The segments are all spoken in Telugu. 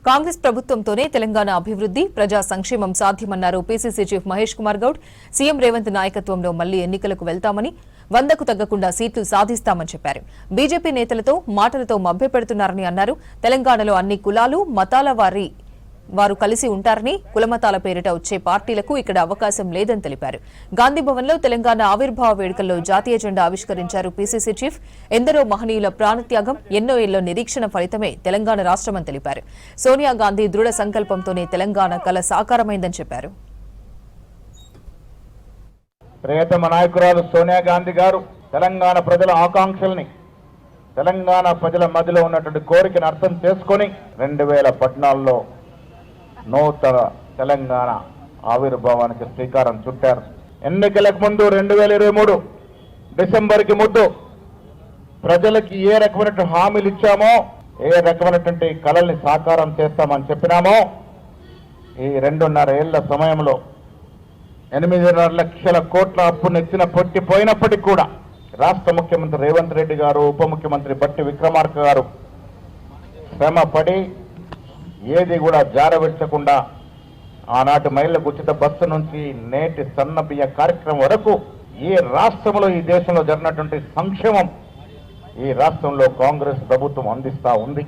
కాంగ్రెస్ ప్రభుత్వంతోనే తెలంగాణ అభివృద్ధి ప్రజా సంక్షేమం సాధ్యమన్నారు PCC chief Mahesh Kumar Goud. CM Revanth నాయకత్వంలో మళ్లీ ఎన్నికలకు వెళ్తామని, 100కు తగ్గకుండా సీట్లు సాధిస్తామని చెప్పారు. బీజేపీ నేతలతో మాటలతో మభ్యపెడుతున్నారని అన్నారు. తెలంగాణలో అన్ని కులాలు మతాల వారు కలిసి ఉంటారని, కులమతాల పేరిట వచ్చే పార్టీలకు ఇక్కడ అవకాశం లేదని తెలిపారు. గాంధీభవన్లో తెలంగాణ ఆవిర్భావ వేడుకల్లో జాతీయ జెండా ఆవిష్కరించారు పీసీసీ చీఫ్. ఎందరో మహనీయుల ప్రాణత్యాగం, ఎన్నో ఏళ్ల నిరీక్షణ ఫలితమే తెలంగాణ రాష్ట్రమని తెలిపారు. సోనియా గాంధీ దృఢ సంకల్పంతోనే తెలంగాణ కల సాకారమైందని చెప్పారు. ప్రియతమ నాయకురాలు సోనియా గాంధీ గారు తెలంగాణ ప్రజల ఆకాంక్షల్ని, తెలంగాణ ప్రజల మధ్యలో ఉన్నటువంటి కోరికను అర్థం చేసుకొని 2014లో నూతన తెలంగాణ ఆవిర్భావానికి శ్రీకారం చుట్టారు. ఎన్నికలకు ముందు 2023 డిసెంబర్కి ముందు ప్రజలకి ఏ రకమైనటువంటి హామీలు ఇచ్చామో, ఏ రకమైనటువంటి కళల్ని సాకారం చేస్తామని చెప్పినామో, ఈ 2.5 ఏళ్ల సమయంలో 8.5 లక్షల కోట్ల అప్పు నెచ్చిన పొట్టిపోయినప్పటికీ కూడా రాష్ట్ర ముఖ్యమంత్రి రేవంత్ రెడ్డి గారు, ఉప ముఖ్యమంత్రి బట్టి విక్రమార్క గారు శ్రమ పడి ఏది కూడా జారవిడ్చకుండా ఆనాటి మహిళలకు ఉచిత బస్సు నుంచి నేటి సన్న బియ్య కార్యక్రమం వరకు ఈ రాష్ట్రంలో, ఈ దేశంలో జరిగినటువంటి సంక్షేమం ఈ రాష్ట్రంలో కాంగ్రెస్ ప్రభుత్వం అందిస్తా ఉంది.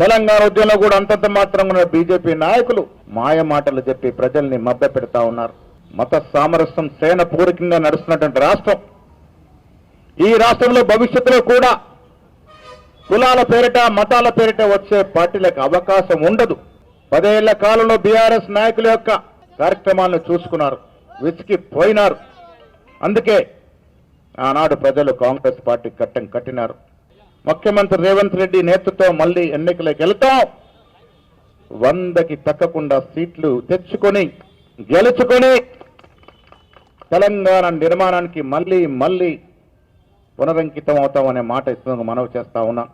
తెలంగాణ ఉద్యమంలో కూడా అంతంత మాత్రంగా ఉన్న బీజేపీ నాయకులు మాయ మాటలు చెప్పి ప్రజల్ని మభ్య పెడతా ఉన్నారు. మత సామరస్యం సేన పూర్వకంగా నడుస్తున్నటువంటి రాష్ట్రం. ఈ రాష్ట్రంలో భవిష్యత్తులో కూడా కులాల పేరిట మతాల పేరిట వచ్చే పార్టీలకు అవకాశం ఉండదు. 10 ఏళ్ల కాలంలో బీఆర్ఎస్ నాయకుల యొక్క కార్యక్రమాలను చూసుకున్నారు, విసిగిపోయినారు. అందుకే ఆనాడు ప్రజలు కాంగ్రెస్ పార్టీ కట్టం కట్టినారు. ముఖ్యమంత్రి రేవంత్ రెడ్డి నేతృత్వం మళ్లీ ఎన్నికలకు వెళ్తాం, 100కి తగ్గకుండా సీట్లు తెచ్చుకొని గెలుచుకొని తెలంగాణ నిర్మాణానికి మళ్లీ పునరంకితం అవుతామనే మాట మనవి చేస్తా ఉన్నాం.